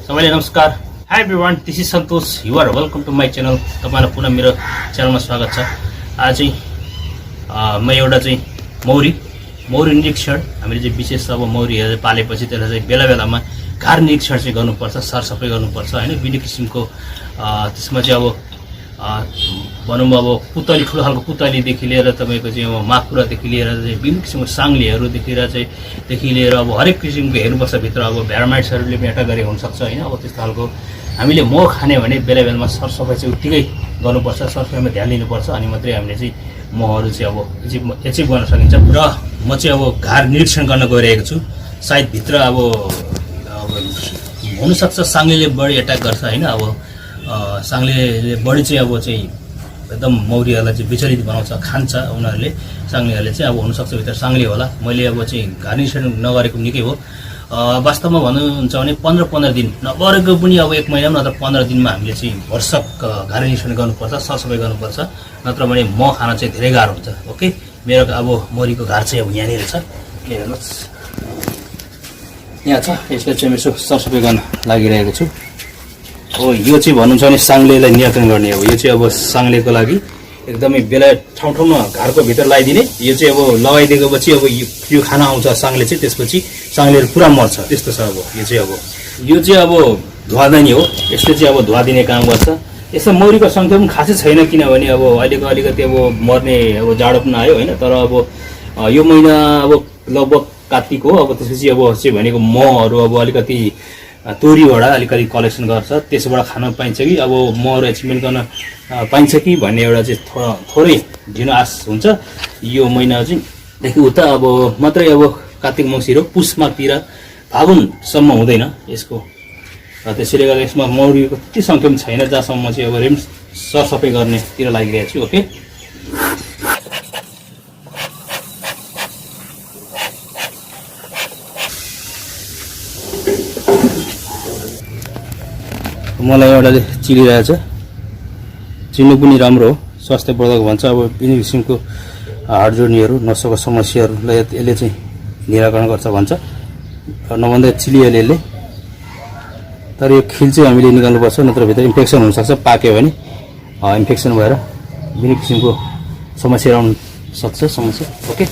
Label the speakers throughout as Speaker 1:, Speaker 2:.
Speaker 1: सबैले नमस्कार। Hi everyone, this is Santosh. You are welcome to my channel. तपाईँलाई पुनः मेरो च्यानलमा स्वागत छ। आज चाहिँ म एउटा चाहिँ मौरी निरीक्षण हामीले चाहिँ विशेष अब मौरीहरू पालेपछि त्यसलाई चाहिँ बेला बेलामा घर निरीक्षण चाहिँ गर्नुपर्छ, सरसफाइ गर्नुपर्छ होइन। विभिन्न किसिमको त्यसमा चाहिँ अब भनौँ अब पुतली, ठुलो खालको पुतलीदेखि लिएर तपाईँको चाहिँ अब माकुरादेखि लिएर चाहिँ विभिन्न किसिमको साङ्लेहरूदेखि लिएर अब हरेक किसिमको हेर्नुपर्छ। भित्र अब भ्यारामाइट्सहरूले पनि एट्याक गरेको हुनसक्छ होइन। अब त्यस्तो खालको हामीले मह खाने भने बेला बेलामा सरसफाइ चाहिँ उत्तिकै गर्नुपर्छ, सरसफाइमा ध्यान दिनुपर्छ। अनि मात्रै हामीले चाहिँ महहरू चाहिँ अब एचिभ गर्न सकिन्छ। र म चाहिँ अब घर निरीक्षण गर्न गइरहेको छु। सायद भित्र अब हुनसक्छ साङ्लेले बढी एट्याक गर्छ होइन। अब साङ्लेले बढी चाहिँ अब चाहिँ एकदम मौरीहरूलाई चाहिँ विचलित बनाउँछ, खान्छ उनीहरूले। साङ्लेहरूले चाहिँ अब हुनसक्छ भित्र साङ्ले होला। मैले अब चाहिँ घर निरीक्षण नगरेको निकै हो। वास्तवमा भन्नुहुन्छ भने 15 दिन नगरेको पनि अब 1 महिनामा नत्र 15 दिनमा हामीले चाहिँ भरसक घर निरीक्षण गर्नुपर्छ, सरसफाइ गर्नुपर्छ। नत्र भने मह खान चाहिँ धेरै गाह्रो हुन्छ। ओके, मेरो अब मौरीको घर चाहिँ अब यहाँनिर छ। के हेर्नुहोस्, यहाँ छ। यसलाई चाहिँ यसो सरसफाइ गर्न लागिरहेको छु। हो, यो चाहिँ भन्नुहुन्छ भने साङ्लेलाई नियन्त्रण गर्ने। अब यो चाहिँ अब साङ्लेको लागि एकदमै बेला ठाउँ घरको भित्र लगाइदिने। यो चाहिँ अब लगाइदिएपछि अब यो खान आउँछ साङ्ले चाहिँ, त्यसपछि साङ्लेहरू पुरा मर्छ। त्यस्तो छ। अब यो चाहिँ अब धुवादानी हो। यसले चाहिँ अब धुवा दिने काम गर्छ। यसमा मौरीको सङ्ख्या पनि खासै छैन, किनभने अब अहिलेको अलिकति अब मर्ने अब जाडो पनि आयो होइन। तर अब यो महिना अब लगभग कार्तिक हो। अब त्यसपछि अब चाहिँ भनेको महहरू अब अलिकति तोरीबाट अलिकति कलेक्सन गर्छ, त्यसबाट खान पाइन्छ कि अब महहरू एचिभमेन्ट गर्न पाइन्छ कि भन्ने एउटा चाहिँ थोरै झिनो आश हुन्छ। यो महिना चाहिँ देखि उता अब मात्रै अब कार्तिक मङ्सिर हो। पुसमातिर फागुनसम्म हुँदैन यसको। त्यसैले गर्दा यसमा मौरीको त्यति सङ्ख्या पनि छैन, जहाँसम्म चाहिँ अब सरसफाइ गर्नेतिर लागिरहेको छु। ओके, मलाई एउटाले चिलिरहेछ। चिन्नु पनि राम्रो हो, स्वास्थ्यवर्धक भन्छ। अब विभिन्न किसिमको हाड जोड्नीहरू, नसोको समस्याहरूलाई यसले चाहिँ निराकरण गर्छ भन्छ। नभन्दा चिलिहाल्यो यसले। तर यो खिल चाहिँ हामीले निकाल्नुपर्छ, नत्र भित्र इन्फेक्सन हुनसक्छ। पाक्यो भने इन्फेक्सन भएर विभिन्न किसिमको समस्याहरू आउन सक्छ। ओके,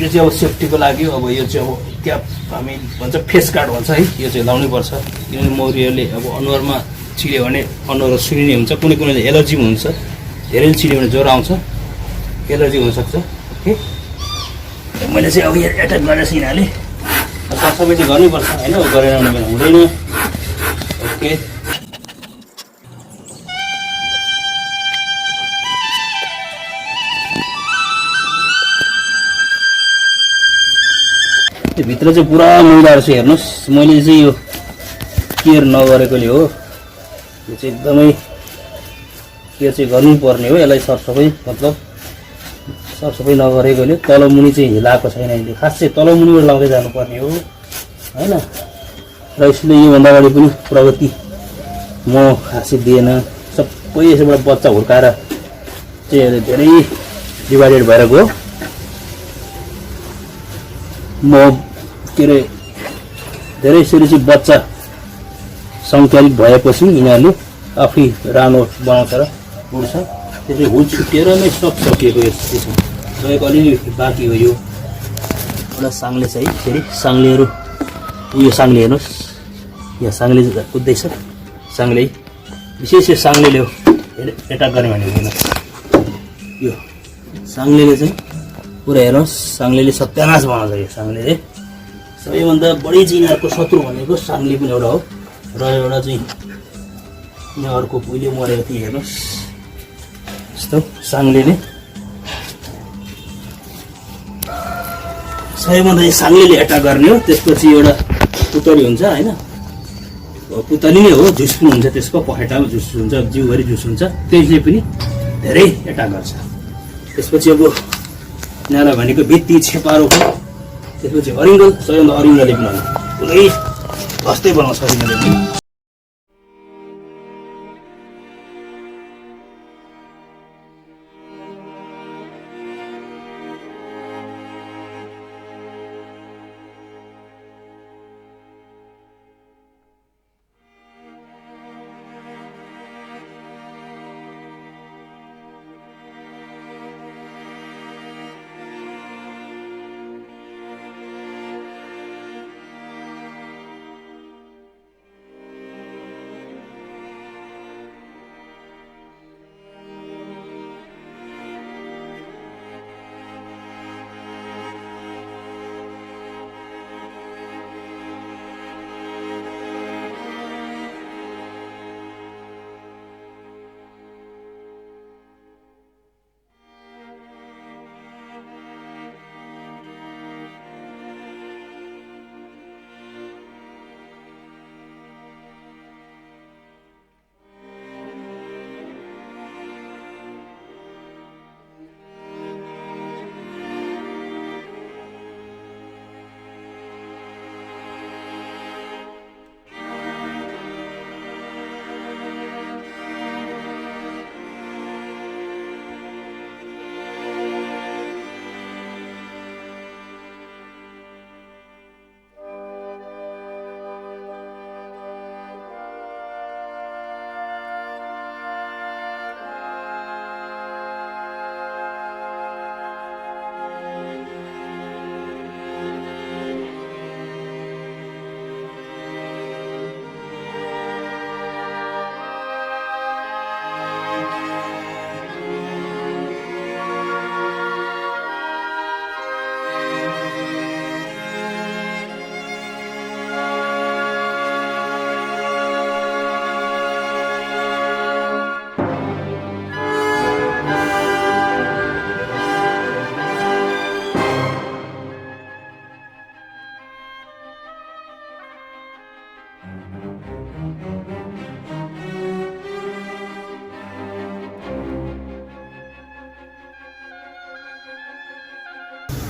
Speaker 1: यो चाहिँ अब सेफ्टीको लागि अब यो चाहिँ अब क्याप हामी भन्छ, फेस गार्ड भन्छ है। यो चाहिँ लाउनै पर्छ, किनभने मौरीहरूले अब अनुहारमा छिल्यो भने अनुहार सुनिने हुन्छ। कुनैले एलर्जी पनि हुन्छ। धेरै छिल्यो भने ज्वरो आउँछ, एलर्जी हुनसक्छ। ओके, मैले चाहिँ अब यहाँ एट्याक गरेर यिनीहरूले सरसफाइ चाहिँ गर्नैपर्छ होइन। गरेर आउने बेला हुँदैन। ओके, भित्र चाहिँ पुरा मैलाहरू छ। हेर्नुहोस्, मैले चाहिँ यो केयर नगरेकोले हो। यो चाहिँ एकदमै केयर चाहिँ गर्नुपर्ने हो। यसलाई सरसफाइ मतलब सरसफाइ नगरेकोले तलमुनि चाहिँ हिलाएको छैन। अहिले खास चाहिँ तलमुनिबाट लाउँदै जानुपर्ने हो होइन। र यसले योभन्दा अगाडि पनि प्रगति म खासै दिएन। सबै यसबाट बच्चा हुर्काएर चाहिँ धेरै डिभाइडेड भएर गयो। म के अरे धेरै सुरु बच्चा सङ्ख्यालिक भएपछि यिनीहरूले आफै रानो बनाउँछ र उड्छ। त्यसले हुल छुट्टिएर नै सब सकिएको। यसमा गएको अलिअलि बाँकी हो। यो एउटा साङ्ले छ है। फेरि साङ्लेहरू, उयो साङ्ले हेर्नुहोस्, यहाँ साङ्ले कुद्दैछ। साङ्ले विशेष यो साङ्लेले एट्याक गर्ने भने हुँदैन। यो साङ्लेले चाहिँ पुरा हेर्नुहोस्, साङ्लेले सत्यानाश बनाउँछ। यो साङ्लेले सबैभन्दा बढी चाहिँ यिनीहरूको शत्रु भनेको साङ्ले पनि एउटा हो। र एउटा चाहिँ यिनीहरूको पहिले मरेको थियो। हेर्नुहोस्, यस्तो साङ्लेले सबैभन्दा साङ्लेले एट्याक गर्ने हो। त्यसपछि एउटा पुतली हुन्छ होइन। पुतली नै हो, झुस पनि हुन्छ त्यसको, पखेटामा झुस हुन्छ, जिउभरि झुस हुन्छ। त्यसले पनि धेरै एट्याक गर्छ। त्यसपछि अब यिनीहरूलाई भनेको भित्ती, छेपारो, त्यसपछि हरिङ्गल। सबैभन्दा हरिङ्गलले पनि पुरै हस्तै बनाउँछ हरिङ्गलले पनि।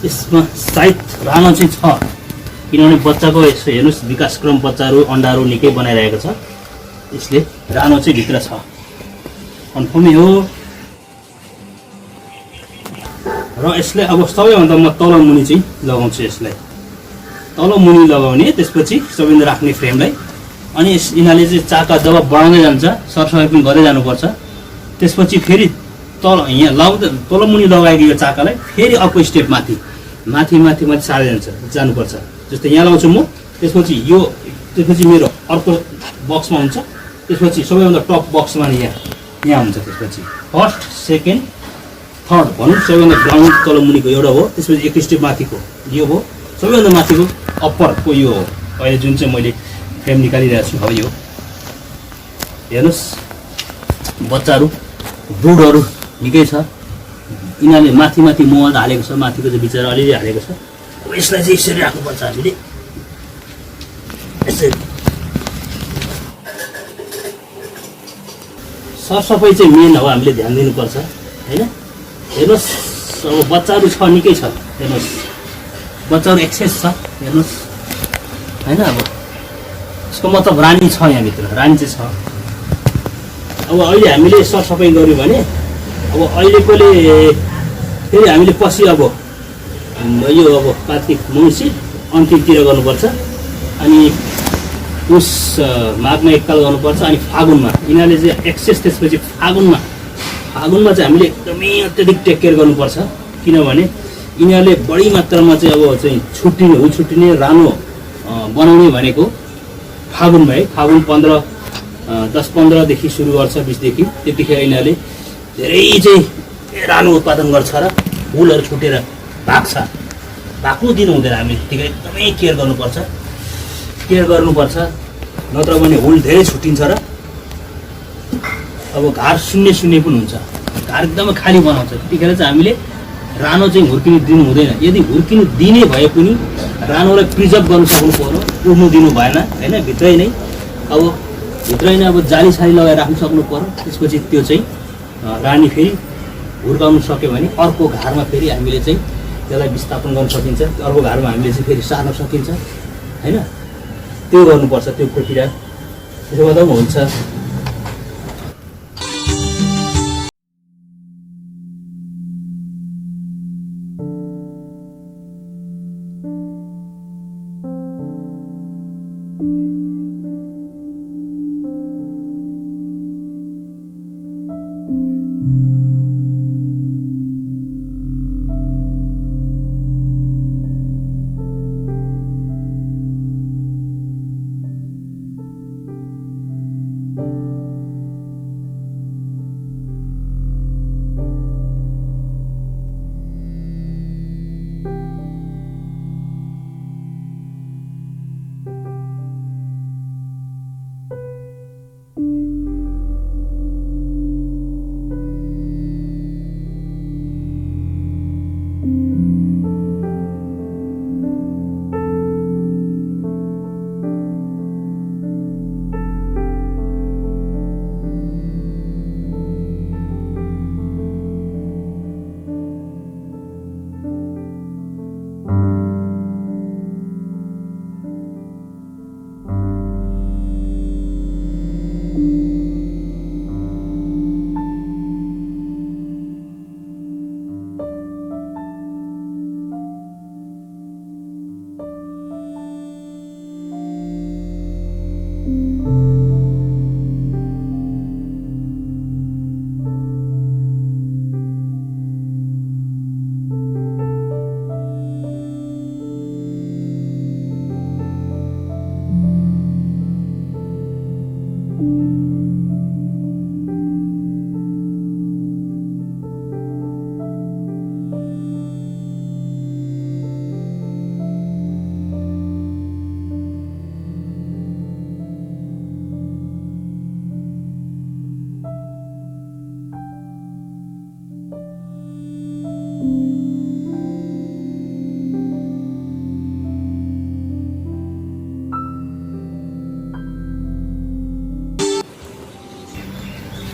Speaker 1: यसमा सायद रानो चाहिँ छ, किनभने बच्चाको यसो हेर्नुहोस् विकासक्रम बच्चाहरू अन्डाहरू निकै बनाइरहेको छ, यसले रानो चाहिँ भित्र छ, कन्फर्मै हो। र यसलाई अब सबैभन्दा म तल मुनि चाहिँ लगाउँछु, यसलाई तल मुनि लगाउने, त्यसपछि सबैभन्दा राख्ने फ्रेमलाई। अनि यिनीहरूले चाहिँ चाका जब बढाउँदै जान्छ सरसफाइ पनि गर्दै जानुपर्छ। त्यसपछि फेरि तल यहाँ लाउँदा तल मुनि लगाएको यो चाकालाई फेरि अर्को स्टेप माथि माथि माथि माथि सार्दै जानुपर्छ। जस्तै यहाँ लगाउँछु म, त्यसपछि मेरो अर्को बक्समा हुन्छ, त्यसपछि सबैभन्दा टप बक्समा यहाँ हुन्छ, त्यसपछि फर्स्ट सेकेन्ड थर्ड भनौँ, सबैभन्दा ग्राउन्ड तल मुनिको एउटा हो, त्यसपछि एक स्टेप माथिको यो हो, सबैभन्दा माथिको अप्परको यो हो। अहिले जुन चाहिँ मैले फ्रेम निकालिरहेको छु अब यो हेर्नुहोस्, बच्चाहरू ब्रुडहरू निकै छ, यिनीहरूले माथि माथि मोहल हालेको छ, माथिको चाहिँ बिचरा अलिअलि हालेको छ। अब यसलाई चाहिँ यसरी राख्नुपर्छ हामीले, यसरी सरसफाइ चाहिँ मेन हो, हामीले ध्यान दिनुपर्छ होइन। हेर्नुहोस् अब बच्चाहरू छ, निकै छ, हेर्नुहोस् बच्चाहरू एक्सेस छ, हेर्नुहोस् होइन। अब यसको मतलब रानी छ, यहाँभित्र रानी चाहिँ छ। अब अहिले हामीले सरसफाइ गऱ्यौँ भने अब अहिलेकोले फेरि हामीले पछि अब यो अब कार्तिक मङ्सिर अन्तिमतिर गर्नुपर्छ, अनि पुस माघमा एकताल गर्नुपर्छ, अनि फागुनमा यिनीहरूले चाहिँ एक्सेस, त्यसपछि फागुनमा चाहिँ हामीले एकदमै अत्यधिक टेक केयर गर्नुपर्छ, किनभने यिनीहरूले बढी मात्रामा चाहिँ अब चाहिँ छुट्टिने रानो बनाउने भनेको फागुनमा है। फागुन 10-15देखि सुरु गर्छ, 20देखि, त्यतिखेर यिनीहरूले धेरै चाहिँ रानो उत्पादन गर्छ र फुलहरू छुटेर भाग्नु दिनु हुँदैन। हामी त्यतिखेर एकदमै केयर गर्नुपर्छ, नत्र भने हुल धेरै छुट्टिन्छ र अब घार शून्य पनि हुन्छ, घार एकदमै खाली बनाउँछ। त्यतिखेर चाहिँ हामीले रानो चाहिँ हुर्किनु दिनु हुँदैन। यदि हुर्किनु दिने भए पनि रानोलाई प्रिजर्भ गर्नु सक्नु पर्यो, उड्नु दिनु भएन होइन। भित्रै नै अब जाली साली लगाएर राख्नु सक्नु पर्यो। त्यसपछि त्यो चाहिँ रानी फेरि हुर्काउनु सक्यो भने अर्को घारमा फेरि हामीले चाहिँ त्यसलाई विस्थापन गर्न सकिन्छ, अर्को घारमा हामीले चाहिँ फेरि सार्न सकिन्छ होइन। त्यो गर्नुपर्छ, त्यो प्रक्रिया त्यसो गर्दा पनि हुन्छ।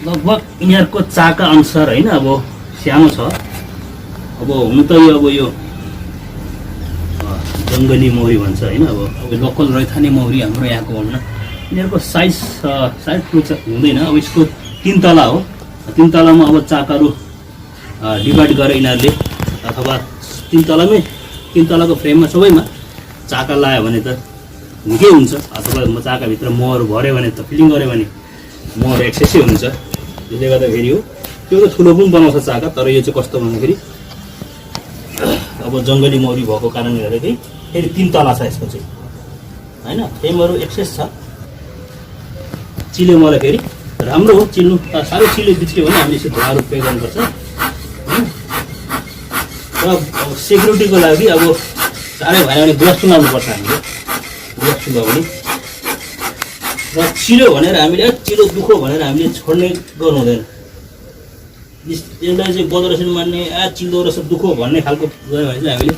Speaker 1: लगभग यिनीहरूको चाका अनुसार होइन। अब सानो छ, अब हुनु त यो जङ्गली मौरी भन्छ होइन। अब लोकल रैथाने मौरी हाम्रो यहाँको भन्न। यिनीहरूको साइज साइज हुँदैन। अब यसको 3 तला हो। 3 तलामा अब चाकाहरू डिभाइड गरेर यिनीहरूले अथवा 3 तलामै 3 तलाको फ्रेममा सबैमा चाका लायो भने त निकै हुन्छ। अथवा चाकाभित्र महहरू भऱ्यो भने त फिलिङ गऱ्यो भने महहरू एक्सेसै हुन्छ। त्यसले गर्दाखेरि हो त्यो त ठुलो पनि बनाउँछ चाका। तर यो चाहिँ कस्तो भन्दाखेरि अब जङ्गली मौरी भएको कारणले गर्दाखेरि फेरि 3 तला छ यसको चाहिँ होइन। फ्रेमहरू एक्सेस छ। चिल्यो मलाई फेरि राम्रो हो चिल्नु। साह्रै चिल्यो बिच्क्यो भने हामीले यसो धुवाहरू प्रयोग गर्नुपर्छ र अब सेक्युरिटीको लागि अब साह्रै भएन भने ग्लास लगाउनुपर्छ हामीले। ग्लास भयो भने र चिल्यो भनेर हामीले चिल्लो दुःख भनेर हामीले छोड्ने गर्नु हुँदैन। यसलाई चाहिँ बदरेसन मान्ने चिल्लो रहेछ दुःख भन्ने खालको गयो भने चाहिँ हामीले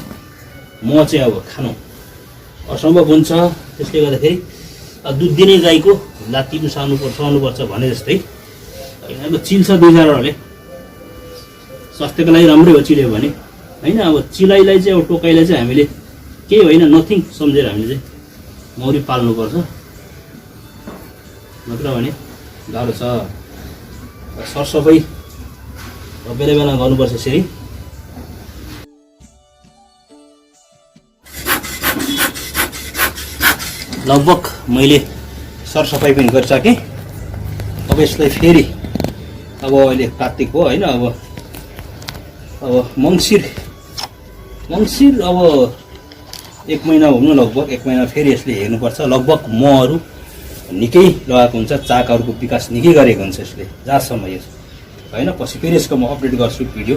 Speaker 1: मह चाहिँ अब खानु असम्भव हुन्छ। त्यसले गर्दाखेरि दुध दिने गाईको लात्ती पनि सहनुपर्छ भने जस्तै यिनीहरूको चिल्छ 2-4वटाले। स्वास्थ्यको लागि राम्रै हो चिल्यो भने होइन। अब चिलाइलाई चाहिँ अब टोकाइलाई चाहिँ हामीले केही होइन नथिङ सम्झेर हामीले चाहिँ मौरी पाल्नुपर्छ। नत्र भने गाह्रो छ। सरसफाइ बेला बेला गर्नुपर्छ यसरी। लगभग मैले सरसफाइ पनि गरिसकेँ। अब यसलाई फेरि अब अहिले कार्तिक हो होइन। अब मङ्सिर अब 1 महिना हुनु लगभग 1 महिना फेरि यसले हेर्नुपर्छ। लगभग महहरू निकै लगाएको हुन्छ। चाकाहरूको विकास निकै गरेको हुन्छ यसले जहाँसम्म यो होइन। पछि फेरि यसको म अपडेट गर्छु भिडियो।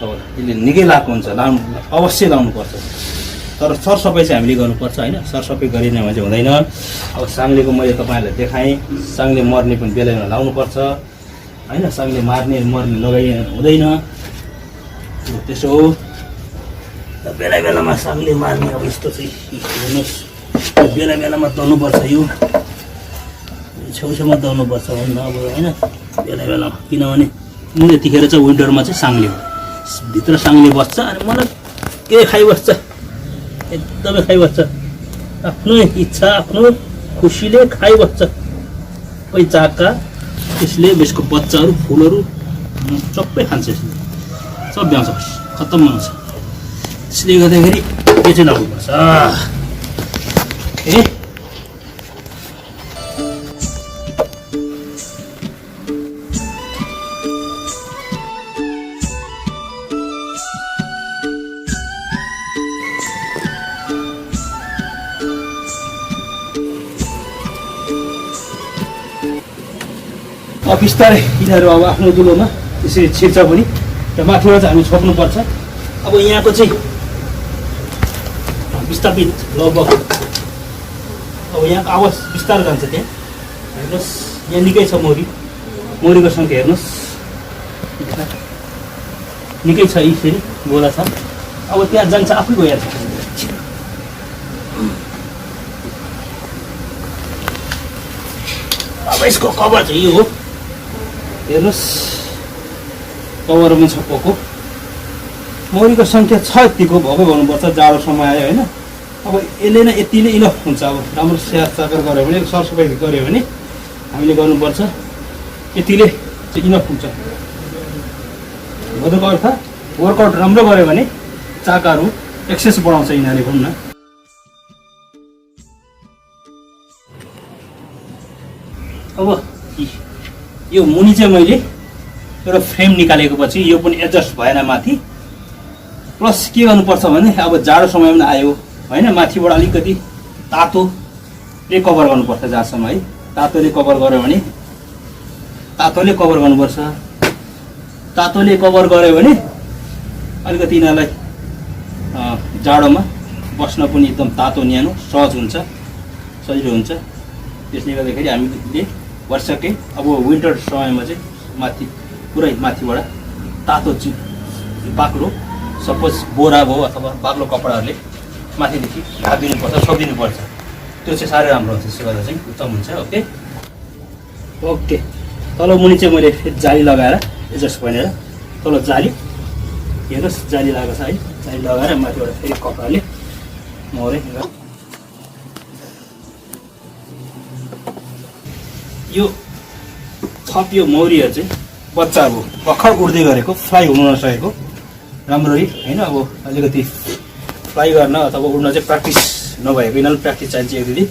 Speaker 1: अब यसले निकै लगाएको हुन्छ। अवश्य लाउनुपर्छ। तर सरसफाइ चाहिँ हामीले गर्नुपर्छ होइन। सरसफाइ गरेन भने चाहिँ हुँदैन। अब साङ्लेको मैले तपाईँहरूलाई देखाएँ। साङ्ले मर्ने पनि बेला बेला लाउनुपर्छ होइन। साङ्ले मर्ने लगाइ हुँदैन। त्यसो हो बेला बेलामा साङ्ले मार्ने अब यस्तो चाहिँ हेर्नुहोस् बेला बेलामा दल्नुपर्छ। यो छेउछेउमा दल्नुपर्छ भन्न अब होइन बेला बेलामा। किनभने त्यतिखेर चाहिँ विन्टरमा चाहिँ साङ्ले हो भित्र साङ्ले बस्छ। अनि मलाई के खाइबस्छ एकदमै खाइबस्छ। आफ्नो इच्छा आफ्नो खुसीले खाइबस्छ। कोही चाका त्यसले यसको बच्चाहरू फुलहरू सबै खान्छ। यसले सब ब्याउँछ खत्तम आउँछ। त्यसले गर्दाखेरि के चाहिँ लाउनुपर्छ बिस्तारै यिनीहरू अब आफ्नो दुलोमा त्यसरी छिर्छ पनि र माथिबाट चाहिँ हामी छोप्नुपर्छ। अब यहाँको चाहिँ विस्थापित लगभग अब यहाँको आवाज बिस्तारै जान्छ। त्यहाँ हेर्नुहोस् यहाँ निकै छ मौरीको सङ्ख्या हेर्नुहोस् निकै छ। यसरी गोला छ। अब त्यहाँ जान्छ आफै गइहाल्छ। अब यसको कभर चाहिँ यो हो हेर्नुहोस्। कभरमा छपेको मौरीको सङ्ख्या छ यतिको भएकै भन्नुपर्छ। जाडो समय आयो होइन। अब यसले नै यतिले इनफ हुन्छ। अब राम्रो स्याहार चाकर गऱ्यो भने सरसफाइ गऱ्यो भने हामीले गर्नुपर्छ यतिले चाहिँ इनफ हुन्छ। भोदको अर्थ वर्कआउट राम्रो गऱ्यो भने चाकाहरू एक्सेस बढाउँछ यिनीहरूले भन्न। अब यो मुनि चाहिँ मैले एउटा फ्रेम निकालेको पछि यो पनि एडजस्ट भएन माथि। प्लस के गर्नुपर्छ भने अब जाडो समयमा आयो होइन। माथिबाट अलिकति तातोले कभर गर्नुपर्छ जहाँसम्म है। तातोले कभर गर्यो भने तातोले कभर गर्नुपर्छ। तातोले कभर गर्यो भने अलिकति यिनीहरूलाई जाडोमा बस्न पनि एकदम तातो न्यानो सहज हुन्छ सजिलो हुन्छ। त्यसले गर्दाखेरि हामीले वर्षकै अब विन्टर समयमा चाहिँ माथि पुरै माथिबाट तातो बाक्लो सपोज बोरा भयो अथवा बाक्लो कपडाहरूले माथिदेखि ढाकिदिनुपर्छ छोपिदिनुपर्छ। त्यो चाहिँ साह्रै राम्रो हुन्छ। त्यसो गर्दा चाहिँ उत्तम हुन्छ। ओके तल मुनि चाहिँ मैले फेरि जाली लगाएर एडजस्ट भनेर तल जाली हेर्नुहोस् जाली लगाएको छ है। जाली लगाएर माथिबाट फेरि कपडाले मौरी यो थप यो मौरीहरू चाहिँ बच्चा अब भर्खर उड्दै गरेको फ्लाइ हुनु नसकेको राम्ररी होइन अब अलिकति फ्लाइ गर्न अथवा उड्न चाहिँ प्र्याक्टिस नभएको यिनीहरू प्र्याक्टिस चाहिन्छ एक दिदी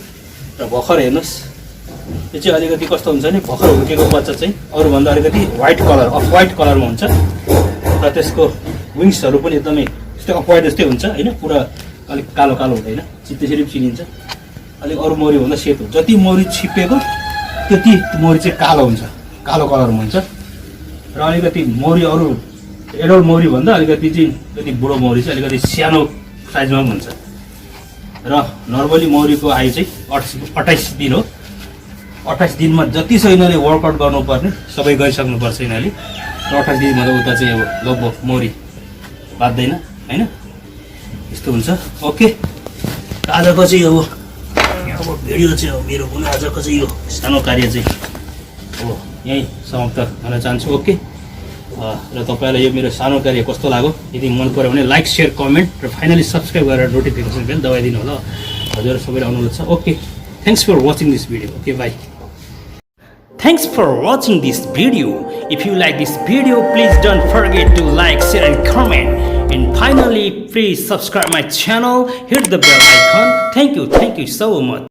Speaker 1: र भर्खर हेर्नुहोस् यो चाहिँ अलिकति कस्तो हुन्छ भने भर्खर हुर्केको बच्चा चाहिँ अरूभन्दा अलिकति व्हाइट कलर अफ व्हाइट कलरमा हुन्छ र त्यसको विङ्सहरू पनि एकदमै यस्तै अफ व्हाइट जस्तै हुन्छ होइन पुरा अलिक कालो कालो हुँदैन त्यसरी पनि चिनिन्छ अलिक अरू मौरीभन्दा सेतो जति मौरी छिप्पिएको त्यति मौरी चाहिँ कालो हुन्छ कालो कलरमा हुन्छ र अलिकति मौरी अरू एडल्ट मौरीभन्दा अलिकति चाहिँ अलिकति बुढो मौरी चाहिँ अलिकति सानो साइजमा पनि हुन्छ र नर्मली मौरीको आयु चाहिँ 28 दिन हो 28 दिनमा जति छ यिनीहरूले वर्कआउट गर्नुपर्ने सबै गरिसक्नुपर्छ यिनीहरूले र 28 दिनभन्दा उता चाहिँ अब लगभग मौरी बाँच्दैन होइन यस्तो हुन्छ ओके आजको चाहिँ अब भिडियो चाहिँ अब मेरो पनि आजको चाहिँ यो सानो कार्य चाहिँ अब यहीँ समाप्त गर्न चाहन्छु ओके र तपाईँलाई यो मेरो सानो कार्य कस्तो लाग्यो यदि मन पऱ्यो भने लाइक सेयर कमेन्ट र फाइनली सब्सक्राइब गरेर नोटिफिकेसन बेल दबाइदिनु होला हजुर सबैलाई अनुरोध छ okay thanks for watching this video okay bye Thanks for watching this video. If you like this video, please don't forget to like, share and comment. And finally, please subscribe my channel, hit the bell icon. Thank you so much.